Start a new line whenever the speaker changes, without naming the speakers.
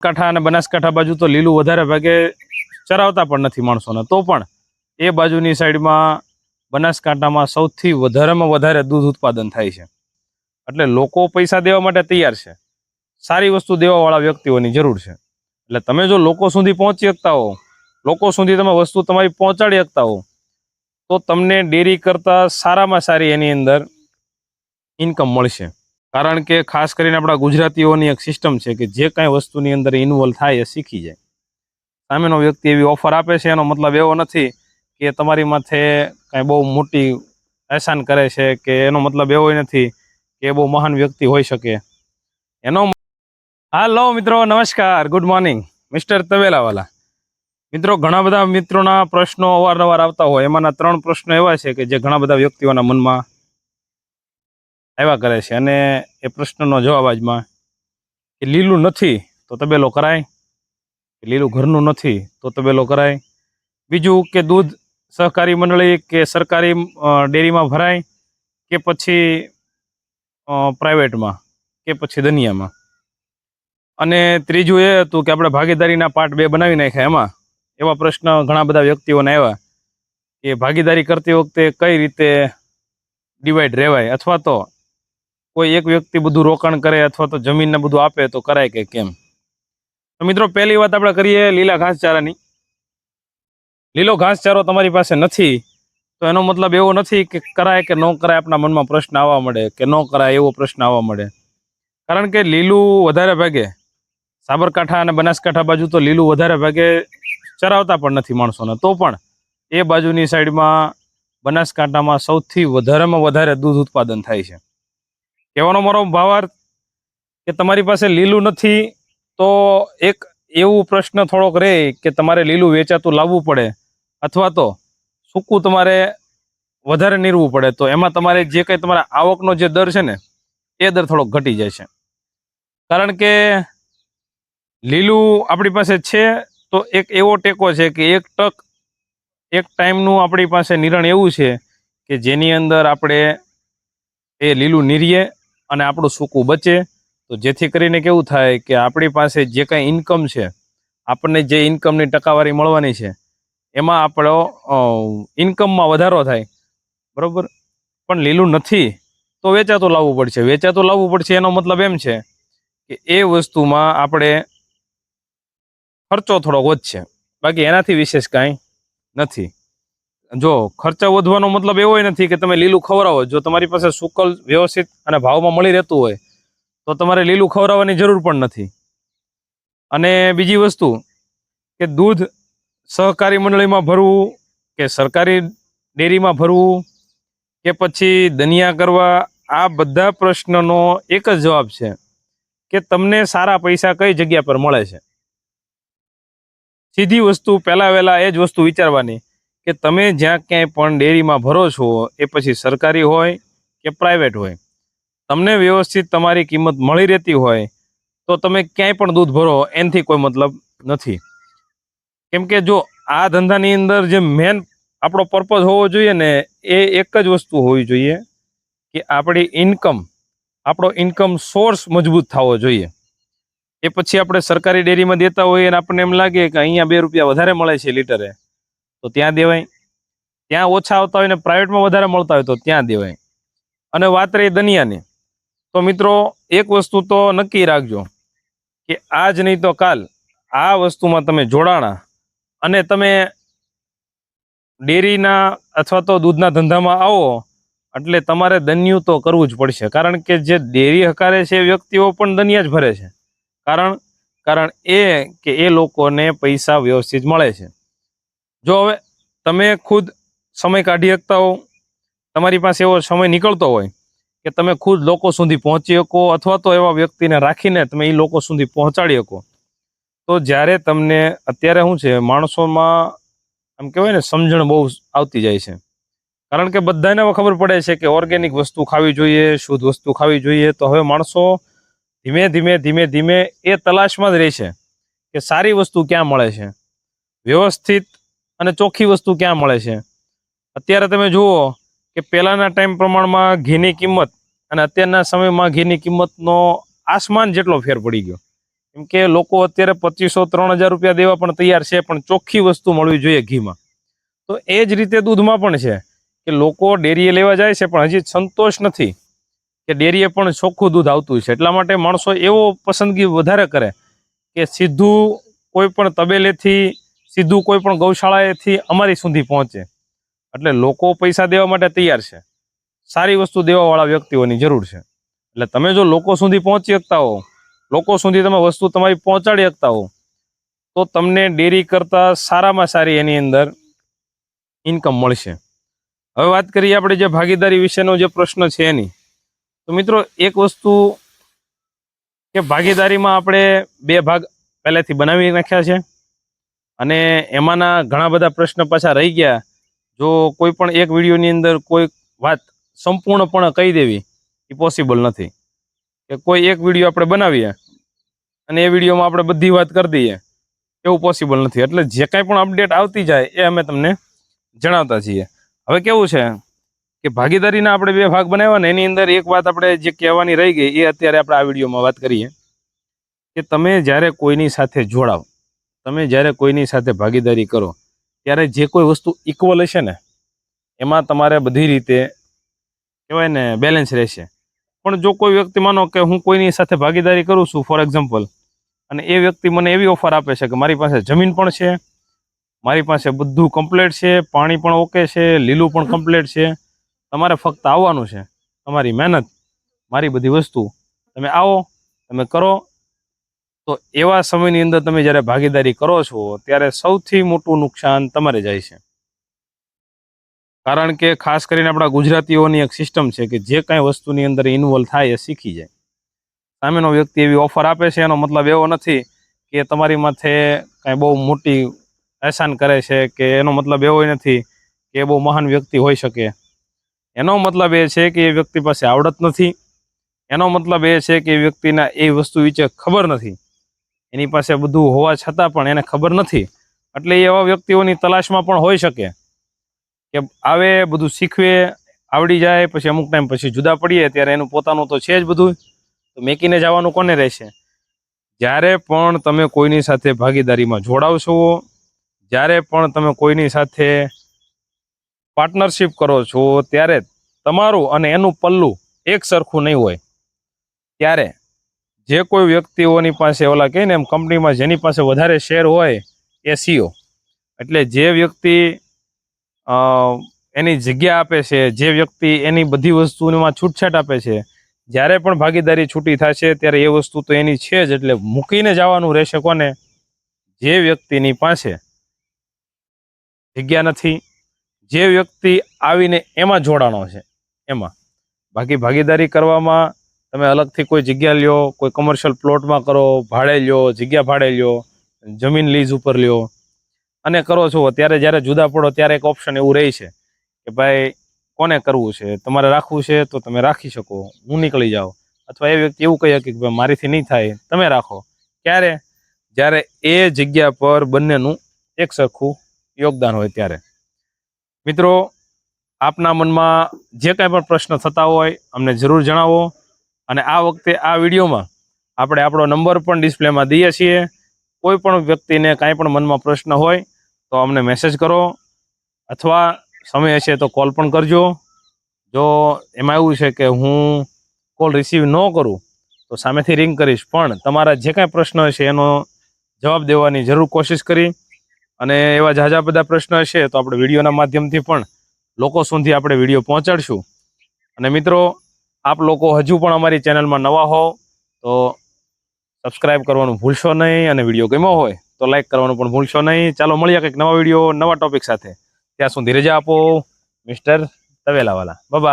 કાંઠા અને બનાસકાંઠા બાજુ તો લીલું વધારે ભાગે ચરાવતા પણ નથી માણસોને, તો પણ એ બાજુની સાઈડમાં બનાસકાંઠામાં સૌથી વધારેમાં વધારે દૂધ ઉત્પાદન થાય છે. એટલે લોકો પૈસા દેવા માટે તૈયાર છે. સારી વસ્તુ દેવાવાળા વ્યક્તિઓની જરૂર છે. એટલે તમે જો લોકો સુધી પહોંચી શકતા હો, લોકો સુધી તમે વસ્તુ તમારી પહોંચાડી શકતા હો, તો તમને ડેરી કરતાં સારામાં સારી એની અંદર ઇન્કમ મળશે. કારણ કે ખાસ કરીને આપણા ગુજરાતીઓની એક સિસ્ટમ છે કે જે કાંઈ વસ્તુની અંદર ઇન્વોલ્વ થાય એ શીખી જાય. સામેનો વ્યક્તિ એવી ઓફર આપે છે, એનો મતલબ એવો નથી કે તમારી માથે કાંઈ બહુ મોટી એહસાન કરે છે, કે એનો મતલબ એવો નથી કે એ બહુ મહાન વ્યક્તિ હોઈ શકે એનો. હાલો મિત્રો, નમસ્કાર, ગુડ મોર્નિંગ, મિસ્ટર તવેલાવાલા. મિત્રો, ઘણા બધા મિત્રોના પ્રશ્નો અવારનવાર આવતા હોય, એમાંના 3 પ્રશ્નો એવા છે કે જે ઘણા બધા વ્યક્તિઓના મનમાં આવ્યા કરે છે. અને એ પ્રશ્નનો જવાબ આજમાં કે લીલું નથી તો તબેલો કરાય, કે લીલું ઘરનું નથી તો તબેલો કરાય. બીજું કે દૂધ સહકારી મંડળી કે સરકારી ડેરીમાં ભરાય કે પછી પ્રાઇવેટમાં કે પછી દનિયામાં. અને ત્રીજું એ હતું કે આપણે ભાગીદારીના પાર્ટ 2 બનાવી નાખ્યા. એમાં એવા પ્રશ્ન ઘણા બધા વ્યક્તિઓને આવ્યા કે ભાગીદારી કરતી વખતે કઈ રીતે ડિવાઈડ રહેવાય, અથવા તો કોઈ એક વ્યક્તિ બધું રોકાણ કરે અથવા તો જમીનને બધું આપે તો કરાય કે કેમ. તો મિત્રો, પહેલી વાત આપણે કરીએ લીલા ઘાસચારાની. લીલો ઘાસચારો તમારી પાસે નથી તો એનો મતલબ એવો નથી કે કરાય કે ન કરાય. આપણા મનમાં પ્રશ્ન આવવા મળે કે ન કરાય એવો પ્રશ્ન આવવા મળે. કારણ કે લીલું વધારે ભાગે સાબરકાંઠા અને બનાસકાંઠા બાજુ તો લીલું વધારે ભાગે ચરાવતા પણ નથી માણસોને, તો પણ એ બાજુની સાઈડમાં બનાસકાંઠામાં સૌથી વધારેમાં વધારે દૂધ ઉત્પાદન થાય છે. કહેવાનો મારો ભાવાર્થ કે તમારી પાસે લીલું નથી તો એક એવું પ્રશ્ન થોડોક રહે કે તમારે લીલું વેચાતું લાવવું પડે, અથવા તો સૂકું તમારે વધારે નીરવું પડે. તો એમાં તમારે જે કંઈ તમારા આવકનો જે દર છે ને, એ દર થોડોક ઘટી જાય છે. કારણ કે લીલું આપણી પાસે છે તો એક એવો ટેકો છે કે એક ટાઈમનું આપણી પાસે નિરણ એવું છે કે જેની અંદર આપણે એ લીલું નીરીએ અને આપણું સૂકું બચે. તો જેથી કરીને કેવું થાય કે આપણી પાસે જે કાંઈ ઇન્કમ છે, આપણને જે ઇન્કમની ટકાવારી મળવાની છે, એમાં આપણો ઇન્કમમાં વધારો થાય, બરાબર. પણ લીલું નથી તો વેચાતું લાવવું પડશે. વેચાતું લાવવું પડશે એનો મતલબ એમ છે કે એ વસ્તુમાં આપણે ખર્ચો થોડોક વધશે, બાકી એનાથી વિશેષ કાંઈ નથી. જો ખર્ચા વધવાનો મતલબ એવો નથી કે તમે લીલું ખવડાવો. જો તમારી પાસે સુકલ વ્યવસ્થિત અને ભાવમાં મળી રહેતું હોય તો તમારે લીલું ખવડાવવાની જરૂર પણ નથી. અને બીજી વસ્તુ કે દૂધ સહકારી મંડળીમાં ભરવું કે સરકારી ડેરીમાં ભરવું કે પછી દનિયા કરવા, આ બધા પ્રશ્નનો એક જ જવાબ છે કે તમને સારા પૈસા કઈ જગ્યા પર મળે છે. સીધી વસ્તુ પહેલાં વહેલા એ જ વસ્તુ વિચારવાની કે તમે જ્યાં ક્યાંય પણ ડેરીમાં ભરો છો, એ પછી સરકારી હોય કે પ્રાઇવેટ હોય, તમને વ્યવસ્થિત તમારી કિંમત મળી રહેતી હોય તો તમે ક્યાંય પણ દૂધ ભરો, એનાથી કોઈ મતલબ નથી. કેમ કે જો આ ધંધાની અંદર જે મેન આપણો પર્પઝ હોવો જોઈએ ને, એ એક જ વસ્તુ હોવી જોઈએ કે આપણી ઇન્કમ, આપણો ઇન્કમ સોર્સ મજબૂત થવો જોઈએ. એ પછી આપણે સરકારી ડેરીમાં દેતા હોઈએ અને આપણને એમ લાગે કે અહીંયા 2 રૂપિયા વધારે મળે છે લીટરે, તો ત્યાં દેવાય. ત્યાં ઓછા આવતા હોય ને પ્રાઇવેટમાં વધારે મળતા હોય તો ત્યાં દેવાય. અને વાત રહી દનિયાની, તો મિત્રો એક વસ્તુ તો નક્કી રાખજો કે આજ નહીં તો કાલ આ વસ્તુમાં તમે જોડાણા અને તમે ડેરીના અથવા તો દૂધના ધંધામાં આવો એટલે તમારે દનિયું તો કરવું જ પડશે. કારણ કે જે ડેરી હકારે છે એ વ્યક્તિઓ પણ દનિયા જ ભરે છે. કારણ એ કે એ લોકોને પૈસા વ્યવસ્થિત મળે છે. જો હવે તમે ખુદ સમય કાઢી શકતા હો, તમારી પાસે એવો સમય નીકળતો હોય કે તમે ખુદ લોકો સુધી પહોંચી શકો, અથવા તો એવા વ્યક્તિને રાખીને તમે એ લોકો સુધી પહોંચાડી શકો, તો જ્યારે તમને અત્યારે શું છે, માણસોમાં આમ કહેવાય ને સમજણ બહુ આવતી જાય છે. કારણ કે બધાને ખબર પડે છે કે ઓર્ગેનિક વસ્તુ ખાવી જોઈએ, શુદ્ધ વસ્તુ ખાવી જોઈએ. તો હવે માણસો ધીમે ધીમે એ તલાશમાં જ રહે છે કે સારી વસ્તુ ક્યાં મળે છે, વ્યવસ્થિત અને ચોખ્ખી વસ્તુ ક્યાં મળે છે. અત્યારે તમે જુઓ કે પહેલાંના ટાઈમ પ્રમાણમાં ઘીની કિંમત અને અત્યારના સમયમાં ઘીની કિંમતનો આસમાન જેટલો ફેર પડી ગયો. કેમ કે લોકો અત્યારે 2500-3000 રૂપિયા દેવા પણ તૈયાર છે, પણ ચોખ્ખી વસ્તુ મળવી જોઈએ ઘીમાં. તો એ જ રીતે દૂધમાં પણ છે કે લોકો ડેરીએ લેવા જાય છે, પણ હજી સંતોષ નથી કે ડેરીએ પણ ચોખ્ખું દૂધ આવતું છે. એટલા માટે માણસો એવો પસંદગી વધારે કરે કે સીધું કોઈ પણ તબેલેથી, સીધું કોઈ પણ ગૌશાળાએથી અમારી સુધી પહોંચે. એટલે લોકો પૈસા દેવા માટે તૈયાર છે, સારી વસ્તુ દેવાવાળા વ્યક્તિઓની જરૂર છે. એટલે તમે જો લોકો સુધી પહોંચી શકતા હો, લોકો સુધી તમે વસ્તુ તમારી પહોંચાડી શકતા હો, તો તમને ડેરી કરતાં સારામાં સારી એની અંદર ઇન્કમ મળશે. હવે વાત કરીએ આપણે જે ભાગીદારી વિશેનો જે પ્રશ્ન છે એની, તો મિત્રો એક વસ્તુ કે ભાગીદારીમાં આપણે 2 ભાગ પહેલેથી બનાવી નાખ્યા છે, અને એમાંના ઘણા બધા પ્રશ્ન પાછા રહી ગયા. જો કોઈ પણ એક વિડીયોની અંદર કોઈ વાત સંપૂર્ણપણે કહી દેવી એ પોસિબલ નથી, કે કોઈ એક વિડીયો આપણે બનાવીએ અને એ વિડીયોમાં આપણે બધી વાત કરી દઈએ, એવું પોસિબલ નથી. એટલે જે કાંઈ પણ અપડેટ આવતી જાય એ અમે તમને જણાવતા છીએ. હવે કેવું છે કે ભાગીદારીના આપણે 2 ભાગ બનાવ્યા ને, એની અંદર એક વાત આપણે જે કહેવાની રહી ગઈ એ અત્યારે આપણે આ વિડીયોમાં વાત કરીએ કે તમે જ્યારે કોઈની સાથે જોડાવ, તમે જ્યારે કોઈની સાથે ભાગીદારી કરો, ત્યારે જે કોઈ વસ્તુ ઇક્વલ હશે ને એમાં તમારે બધી રીતે કહેવાય ને બેલેન્સ રહેશે. પણ જો કોઈ વ્યક્તિ માનો કે હું કોઈની સાથે ભાગીદારી કરું છું ફોર એક્ઝામ્પલ, અને એ વ્યક્તિ મને એવી ઓફર આપે છે કે મારી પાસે જમીન પણ છે, મારી પાસે બધું કમ્પ્લીટ છે, પાણી પણ ઓકે છે, લીલું પણ કમ્પ્લીટ છે, તમારે ફક્ત આવવાનું છે, તમારી મહેનત, મારી બધી વસ્તુ, તમે આવો, તમે કરો. તો એવા સમયની અંદર તમે જ્યારે ભાગીદારી કરો છો ત્યારે સૌથી મોટું નુકસાન તમારે જાય છે. કારણ કે ખાસ કરીને આપણા ગુજરાતીઓની એક સિસ્ટમ છે કે જે કાંઈ વસ્તુની અંદર ઇન્વોલ્વ થાય એ શીખી જાય. સામેનો વ્યક્તિ એવી ઓફર આપે છે, એનો મતલબ એવો નથી કે તમારી માથે કાંઈ બહુ મોટી એહસાન કરે છે, કે એનો મતલબ એવો નથી કે એ બહુ મહાન વ્યક્તિ હોઈ શકે. એનો મતલબ એ છે કે એ વ્યક્તિ પાસે આવડત નથી, એનો મતલબ એ છે કે એ વ્યક્તિના એ વસ્તુ વિશે ખબર નથી, એની પાસે બધું હોવા છતાં પણ એને ખબર નથી. એટલે એવા વ્યક્તિઓની તલાશમાં પણ હોઈ શકે કે આવે, બધું શીખવે, આવડી જાય, પછી અમુક ટાઈમ પછી જુદા પડીએ ત્યારે એનું પોતાનું તો છે જ બધું, તો મેકીને જવાનું કોને રહેશે? જ્યારે પણ તમે કોઈની સાથે ભાગીદારીમાં જોડાવશો, જ્યારે પણ તમે કોઈની સાથે પાર્ટનરશિપ કરો છો, ત્યારે તમારું અને એનું પલ્લું એક સરખું નહીં હોય. ત્યારે જે કોઈ વ્યક્તિઓની પાસે ઓલા કહે ને એમ, કંપનીમાં જેની પાસે વધારે શેર હોય એ CEO. એટલે જે વ્યક્તિ એની જગ્યા આપે છે, જે વ્યક્તિ એની બધી વસ્તુમાં છૂટછાટ આપે છે, જ્યારે પણ ભાગીદારી છૂટી થશે ત્યારે એ વસ્તુ તો એની છે જ. એટલે મૂકીને જવાનું રહેશે કોને? જે વ્યક્તિની પાસે જગ્યા નથી, જે વ્યક્તિ આવીને એમાં જોડાણો છે એમાં. બાકી ભાગીદારી કરવામાં તમે અલગથી કોઈ જગ્યા લ્યો, કોઈ કમર્શિયલ પ્લોટમાં કરો, ભાડે લ્યો, જગ્યા ભાડે લ્યો, જમીન લીઝ ઉપર લ્યો અને કરો છો, ત્યારે જ્યારે જુદા પડો ત્યારે એક ઓપ્શન એવું રહે છે કે ભાઈ કોને કરવું છે, તમારે રાખવું છે તો તમે રાખી શકો, હું નીકળી જાઉં. અથવા એ વ્યક્તિ એવું કહે કે ભાઈ મારીથી નહીં થાય, તમે રાખો. ક્યારે? જ્યારે એ જગ્યા પર બંનેનું એક સરખું યોગદાન હોય ત્યારે. મિત્રો, આપના મનમાં જે કાંઈ પણ પ્રશ્ન થતા હોય અમને જરૂર જણાવો. અને આ વખતે આ વિડીયોમાં આપણે આપણો નંબર પણ ડિસ્પ્લેમાં દઈએ છીએ. કોઈ પણ વ્યક્તિને કાંઈ પણ મનમાં પ્રશ્ન હોય તો અમને મેસેજ કરો, અથવા સમય હશે તો કોલ પણ કરજો. જો એમાં એવું છે કે હું કોલ રિસીવ ન કરું તો સામેથી રિંગ કરીશ, પણ તમારા જે કાંઈ પ્રશ્ન હશે એનો જવાબ દેવાની જરૂર કોશિશ કરી. અને એવા ઝાઝા બધા પ્રશ્ન હશે તો આપણે વિડીયોના માધ્યમથી પણ લોકો સુધી આપણે વિડીયો પહોંચાડશું. અને મિત્રો, આપ લોકો હજુ પણ અમારી ચેનલમાં નવા હો તો સબસ્ક્રાઇબ કરવાનું ભૂલશો નહીં, અને વિડીયો ગમ્યો હોય તો લાઈક કરવાનું પણ ભૂલશો નહીં. ચાલો મળીએ કંઈક નવા વિડીયો, નવા ટોપિક સાથે. ત્યાં સુધી રજા આપો મિસ્ટર તવેલાવાલા. Bye bye.